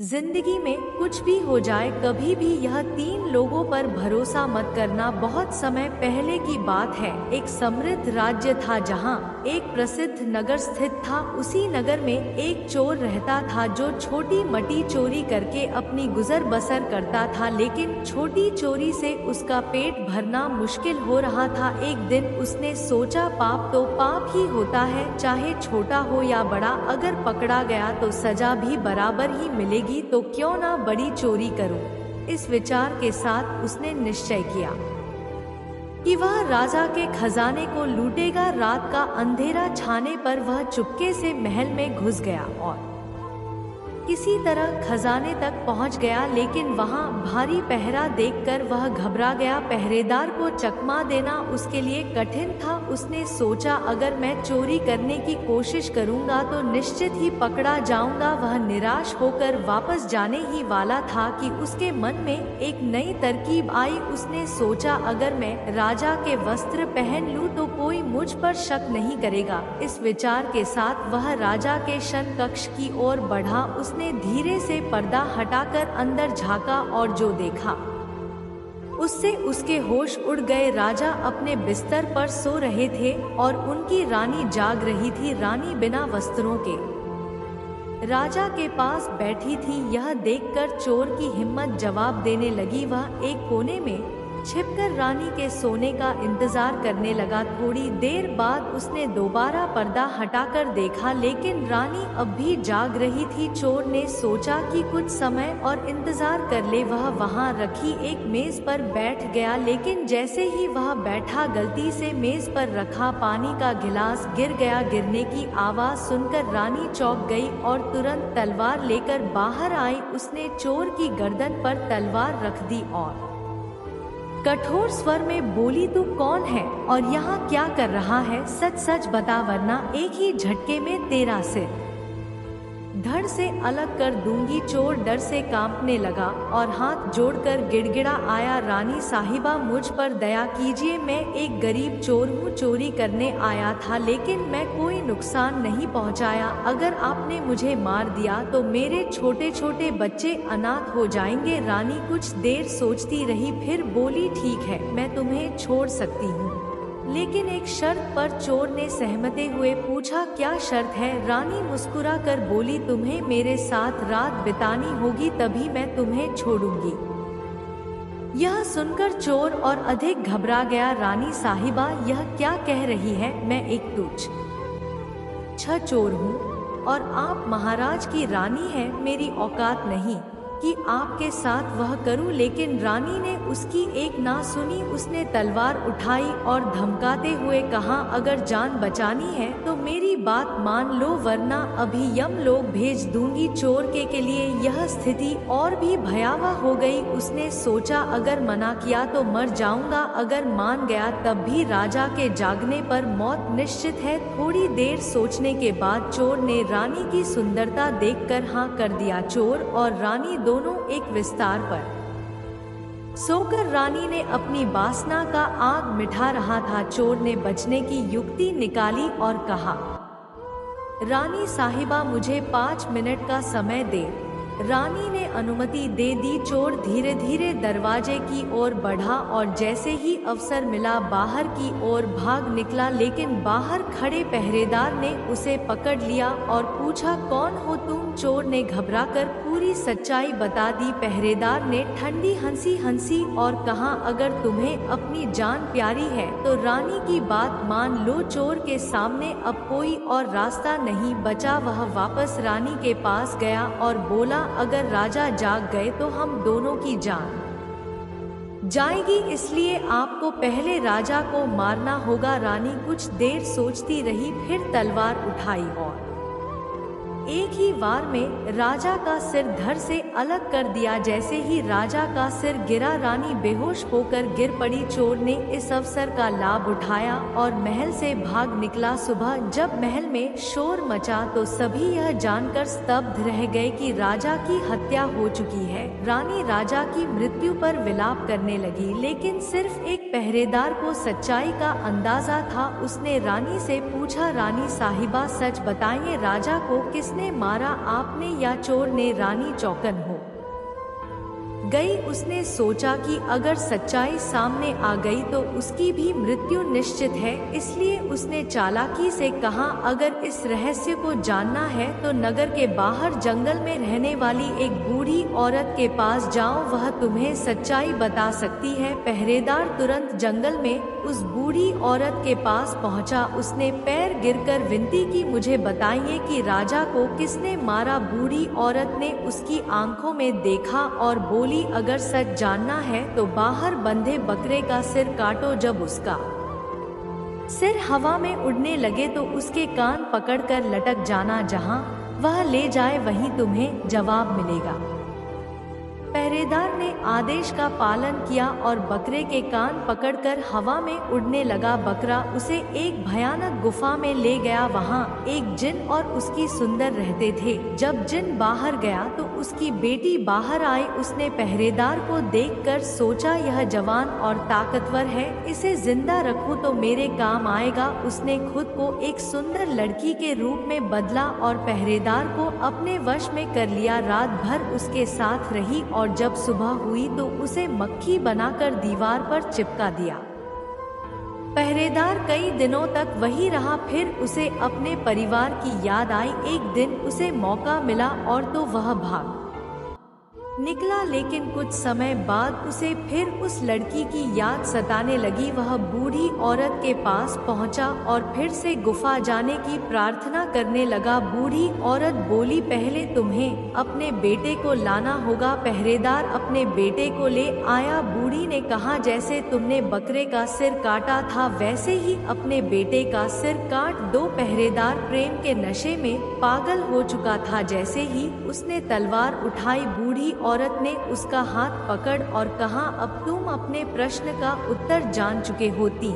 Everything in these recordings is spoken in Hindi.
जिंदगी में कुछ भी हो जाए, कभी भी यह तीन लोगों पर भरोसा मत करना। बहुत समय पहले की बात है। एक समृद्ध राज्य था जहां एक प्रसिद्ध नगर स्थित था। उसी नगर में एक चोर रहता था जो छोटी मटी चोरी करके अपनी गुजर बसर करता था, लेकिन छोटी चोरी से उसका पेट भरना मुश्किल हो रहा था। एक दिन उसने सोचा, पाप तो पाप ही होता है, चाहे छोटा हो या बड़ा। अगर पकड़ा गया तो सजा भी बराबर ही मिलेगी, तो क्यों ना बड़ी चोरी करूं। इस विचार के साथ उसने निश्चय किया कि वह राजा के खजाने को लूटेगा। रात का अंधेरा छाने पर वह चुपके से महल में घुस गया और किसी तरह खजाने तक पहुंच गया, लेकिन वहां भारी पहरा देखकर वह घबरा गया। पहरेदार को चकमा देना उसके लिए कठिन था। उसने सोचा, अगर मैं चोरी करने की कोशिश करूंगा तो निश्चित ही पकड़ा जाऊंगा। वह निराश होकर वापस जाने ही वाला था कि उसके मन में एक नई तरकीब आई। उसने सोचा, अगर मैं राजा के वस्त्र पहन लूं तो कोई मुझ पर शक नहीं करेगा। इस विचार के साथ वह राजा के शयन कक्ष की ओर बढ़ा। उसने धीरे से पर्दा हटाकर अंदर झांका और जो देखा उससे उसके होश उड़ गए। राजा अपने बिस्तर पर सो रहे थे और उनकी रानी जाग रही थी। रानी बिना वस्त्रों के राजा के पास बैठी थी। यह देखकर चोर की हिम्मत जवाब देने लगी। वह एक कोने में छिपकर रानी के सोने का इंतजार करने लगा। थोड़ी देर बाद उसने दोबारा पर्दा हटाकर देखा, लेकिन रानी अब भी जाग रही थी। चोर ने सोचा कि कुछ समय और इंतजार कर ले। वह वहां रखी एक मेज पर बैठ गया, लेकिन जैसे ही वह बैठा, गलती से मेज पर रखा पानी का गिलास गिर गया। गिरने की आवाज सुनकर रानी चौंक गई और तुरंत तलवार लेकर बाहर आई। उसने चोर की गर्दन पर तलवार रख दी और कठोर स्वर में बोली, तू कौन है और यहाँ क्या कर रहा है? सच सच बता, वरना एक ही झटके में तेरा सिर धड़ से अलग कर दूंगी। चोर डर से कांपने लगा और हाथ जोड़कर गिड़गिड़ा आया, रानी साहिबा मुझ पर दया कीजिए। मैं एक गरीब चोर हूँ, चोरी करने आया था, लेकिन मैं कोई नुकसान नहीं पहुँचाया। अगर आपने मुझे मार दिया तो मेरे छोटे छोटे बच्चे अनाथ हो जाएंगे। रानी कुछ देर सोचती रही, फिर बोली, ठीक है, मैं तुम्हें छोड़ सकती हूँ, लेकिन एक शर्त पर। चोर ने सहमते हुए पूछा, क्या शर्त है? रानी मुस्कुरा कर बोली, तुम्हें मेरे साथ रात बितानी होगी, तभी मैं तुम्हें छोड़ूंगी। यह सुनकर चोर और अधिक घबरा गया। रानी साहिबा, यह क्या कह रही है? मैं एक तुच्छ चोर हूँ और आप महाराज की रानी हैं। मेरी औकात नहीं कि आपके साथ वह करूं। लेकिन रानी ने उसकी एक ना सुनी। उसने तलवार उठाई और धमकाते हुए कहा, अगर जान बचानी है तो मेरी बात मान लो, वरना अभी यम लोग भेज दूंगी। चोर के लिए यह स्थिति और भी भयावह हो गई। उसने सोचा, अगर मना किया तो मर जाऊंगा, अगर मान गया तब भी राजा के जागने पर मौत निश्चित है। थोड़ी देर सोचने के बाद चोर ने रानी की सुंदरता देखकर हाँ कर दिया। चोर और रानी दोनों एक विस्तार पर सोकर रानी ने अपनी वासना का आग मिठा रहा था। चोर ने बचने की युक्ति निकाली और कहा, रानी साहिबा मुझे 5 मिनट का समय दे। रानी ने अनुमति दे दी। चोर धीरे धीरे दरवाजे की ओर बढ़ा और जैसे ही अवसर मिला बाहर की ओर भाग निकला, लेकिन बाहर खड़े पहरेदार ने उसे पकड़ लिया और पूछा, कौन हो तुम? चोर ने घबराकर पूरी सच्चाई बता दी। पहरेदार ने ठंडी हंसी हंसी और कहा, अगर तुम्हें अपनी जान प्यारी है तो रानी की बात मान लो। चोर के सामने अब कोई और रास्ता नहीं बचा। वह वापस रानी के पास गया और बोला, अगर राजा जाग गए तो हम दोनों की जान जाएगी, इसलिए आपको पहले राजा को मारना होगा। रानी कुछ देर सोचती रही, फिर तलवार उठाई और एक ही वार में राजा का सिर धड़ से अलग कर दिया। जैसे ही राजा का सिर गिरा, रानी बेहोश होकर गिर पड़ी। चोर ने इस अवसर का लाभ उठाया और महल से भाग निकला। सुबह जब महल में शोर मचा तो सभी यह जानकर स्तब्ध रह गए कि राजा की हत्या हो चुकी है। रानी राजा की मृत्यु पर विलाप करने लगी, लेकिन सिर्फ एक पहरेदार को सच्चाई का अंदाजा था। उसने रानी से पूछा, रानी साहिबा सच बताइए, राजा को किस किसने मारा, आपने या चोर ने? रानी चौंकन हो गई। उसने सोचा कि अगर सच्चाई सामने आ गई तो उसकी भी मृत्यु निश्चित है, इसलिए उसने चालाकी से कहा, अगर इस रहस्य को जानना है तो नगर के बाहर जंगल में रहने वाली एक बूढ़ी औरत के पास जाओ, वह तुम्हें सच्चाई बता सकती है। पहरेदार तुरंत जंगल में उस बूढ़ी औरत के पास पहुंचा। उसने पैर गिरकर विनती की, मुझे बताइए कि राजा को किसने मारा। बूढ़ी औरत ने उसकी आंखों में देखा और बोली, अगर सच जानना है तो बाहर बंधे बकरे का सिर काटो। जब उसका सिर हवा में उड़ने लगे तो उसके कान पकड़कर लटक जाना, जहां वह ले जाए वहीं तुम्हें जवाब मिलेगा। पहरेदार ने आदेश का पालन किया और बकरे के कान पकड़कर हवा में उड़ने लगा। बकरा उसे एक भयानक गुफा में ले गया। वहां एक जिन और उसकी सुंदर रहते थे। जब जिन बाहर गया तो उसकी बेटी बाहर आई। उसने पहरेदार को देखकर सोचा, यह जवान और ताकतवर है, इसे जिंदा रखूं तो मेरे काम आएगा। उसने खुद को एक सुंदर लड़की के रूप में बदला और पहरेदार को अपने वश में कर लिया। रात भर उसके साथ रही और जब सुबह हुई तो उसे मक्खी बनाकर दीवार पर चिपका दिया। पहरेदार कई दिनों तक वही रहा। फिर उसे अपने परिवार की याद आई। एक दिन उसे मौका मिला और तो वह भाग निकला, लेकिन कुछ समय बाद उसे फिर उस लड़की की याद सताने लगी। वह बूढ़ी औरत के पास पहुंचा और फिर से गुफा जाने की प्रार्थना करने लगा। बूढ़ी औरत बोली, पहले तुम्हें अपने बेटे को लाना होगा। पहरेदार अपने बेटे को ले आया। बूढ़ी ने कहा, जैसे तुमने बकरे का सिर काटा था वैसे ही अपने बेटे का सिर काट दो। पहरेदार प्रेम के नशे में पागल हो चुका था। जैसे ही उसने तलवार उठाई, बूढ़ी औरत ने उसका हाथ पकड़ और कहा, अब तुम अपने प्रश्न का उत्तर जान चुके होती।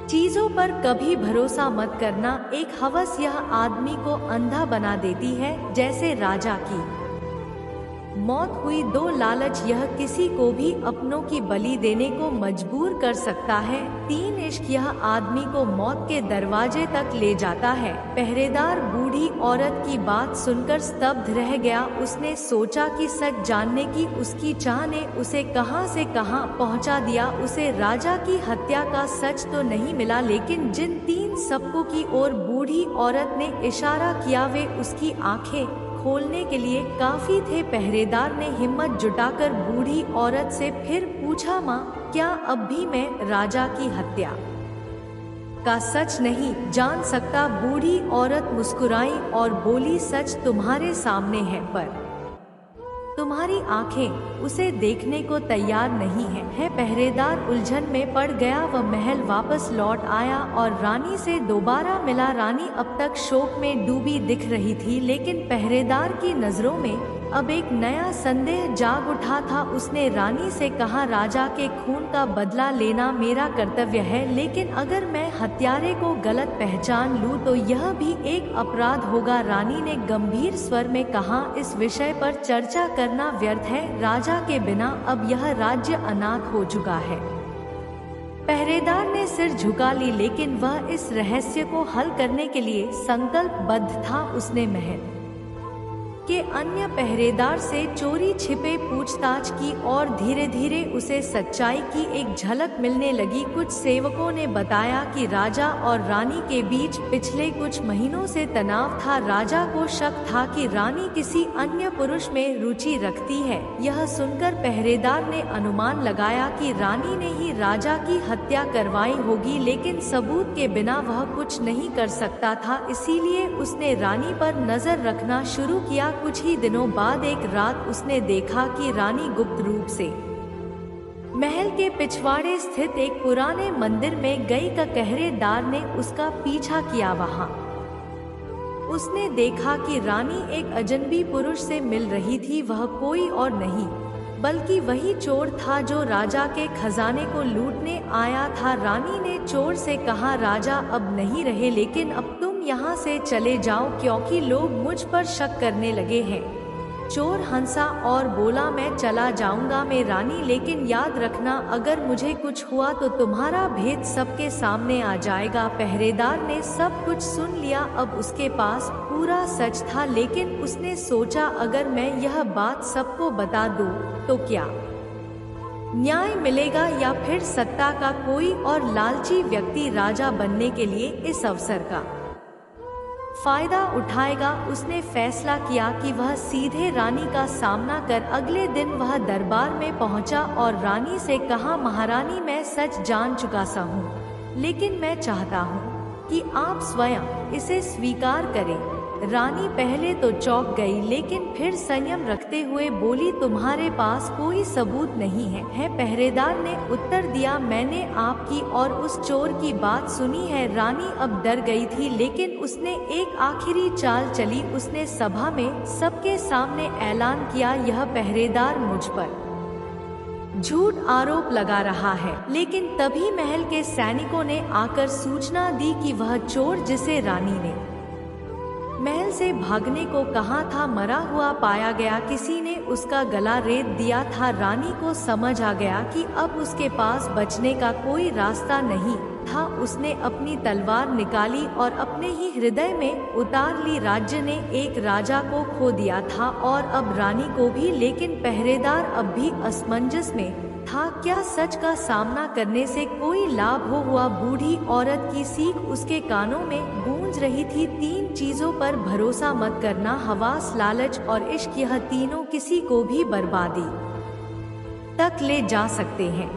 चीजों पर कभी भरोसा मत करना। एक हवस यह आदमी को अंधा बना देती है, जैसे राजा की मौत हुई। दो लालच यह किसी को भी अपनों की बलि देने को मजबूर कर सकता है। तीन इश्क यह आदमी को मौत के दरवाजे तक ले जाता है। पहरेदार बूढ़ी औरत की बात सुनकर स्तब्ध रह गया। उसने सोचा कि सच जानने की उसकी चाह ने उसे कहां से कहां पहुंचा दिया। उसे राजा की हत्या का सच तो नहीं मिला, लेकिन जिन तीन सबकों की ओर बूढ़ी औरत ने इशारा किया वे उसकी आंखें खोलने के लिए काफी थे। पहरेदार ने हिम्मत जुटाकर बूढ़ी औरत से फिर पूछा, माँ, क्या अब भी मैं राजा की हत्या का सच नहीं जान सकता? बूढ़ी औरत मुस्कुराई और बोली, सच तुम्हारे सामने है, पर तुम्हारी आंखें उसे देखने को तैयार नहीं है। पहरेदार उलझन में पड़ गया। वह महल वापस लौट आया और रानी से दोबारा मिला। रानी अब तक शोक में डूबी दिख रही थी, लेकिन पहरेदार की नजरों में अब एक नया संदेह जाग उठा था। उसने रानी से कहा, राजा के खून का बदला लेना मेरा कर्तव्य है, लेकिन अगर मैं हत्यारे को गलत पहचान लूं तो यह भी एक अपराध होगा। रानी ने गंभीर स्वर में कहा, इस विषय पर चर्चा करना व्यर्थ है। राजा के बिना अब यह राज्य अनाथ हो चुका है। पहरेदार ने सिर झुका ली, लेकिन वह इस रहस्य को हल करने के लिए संकल्पबद्ध था। उसने महल के अन्य पहरेदार से चोरी छिपे पूछताछ की और धीरे धीरे उसे सच्चाई की एक झलक मिलने लगी। कुछ सेवकों ने बताया कि राजा और रानी के बीच पिछले कुछ महीनों से तनाव था। राजा को शक था कि रानी किसी अन्य पुरुष में रुचि रखती है। यह सुनकर पहरेदार ने अनुमान लगाया कि रानी ने ही राजा की हत्या करवाई होगी, लेकिन सबूत के बिना वह कुछ नहीं कर सकता था। इसीलिए उसने रानी पर नजर रखना शुरू किया। कुछ ही दिनों बाद एक रात उसने देखा कि रानी गुप्त रूप से महल के पिछवाड़े स्थित एक पुराने मंदिर में गई। पहरेदार ने उसका पीछा किया। वहां उसने देखा कि रानी एक अजनबी पुरुष से मिल रही थी। वह कोई और नहीं बल्कि वही चोर था जो राजा के खजाने को लूटने आया था। रानी ने चोर से कहा, राजा अब नहीं रहे, लेकिन अब तुम यहाँ से चले जाओ क्योंकि लोग मुझ पर शक करने लगे हैं। चोर हंसा और बोला, मैं चला जाऊंगा मैं रानी, लेकिन याद रखना अगर मुझे कुछ हुआ तो तुम्हारा भेद सबके सामने आ जाएगा। पहरेदार ने सब कुछ सुन लिया। अब उसके पास पूरा सच था, लेकिन उसने सोचा अगर मैं यह बात सबको बता दूं तो क्या न्याय मिलेगा, या फिर सत्ता का कोई और लालची व्यक्ति राजा बनने के लिए इस अवसर का फायदा उठाएगा। उसने फैसला किया कि वह सीधे रानी का सामना कर। अगले दिन वह दरबार में पहुंचा और रानी से कहा, महारानी मैं सच जान चुका सा हूँ, लेकिन मैं चाहता हूँ कि आप स्वयं इसे स्वीकार करें। रानी पहले तो चौंक गई, लेकिन फिर संयम रखते हुए बोली, तुम्हारे पास कोई सबूत नहीं है। पहरेदार ने उत्तर दिया, मैंने आपकी और उस चोर की बात सुनी है। रानी अब डर गई थी, लेकिन उसने एक आखिरी चाल चली। उसने सभा में सबके सामने ऐलान किया, यह पहरेदार मुझ पर झूठ आरोप लगा रहा है। लेकिन तभी महल के सैनिकों ने आकर सूचना दी कि वह चोर जिसे रानी ने महल से भागने को कहा था मरा हुआ पाया गया। किसी ने उसका गला रेत दिया था। रानी को समझ आ गया कि अब उसके पास बचने का कोई रास्ता नहीं था। उसने अपनी तलवार निकाली और अपने ही हृदय में उतार ली। राज्य ने एक राजा को खो दिया था और अब रानी को भी, लेकिन पहरेदार अब भी असमंजस में था। क्या सच का सामना करने से कोई लाभ हुआ? बूढ़ी औरत की सीख उसके कानों में गूंज रही थी, 3 चीजों पर भरोसा मत करना, हवास, लालच और इश्क, यह तीनों किसी को भी बर्बादी तक ले जा सकते हैं।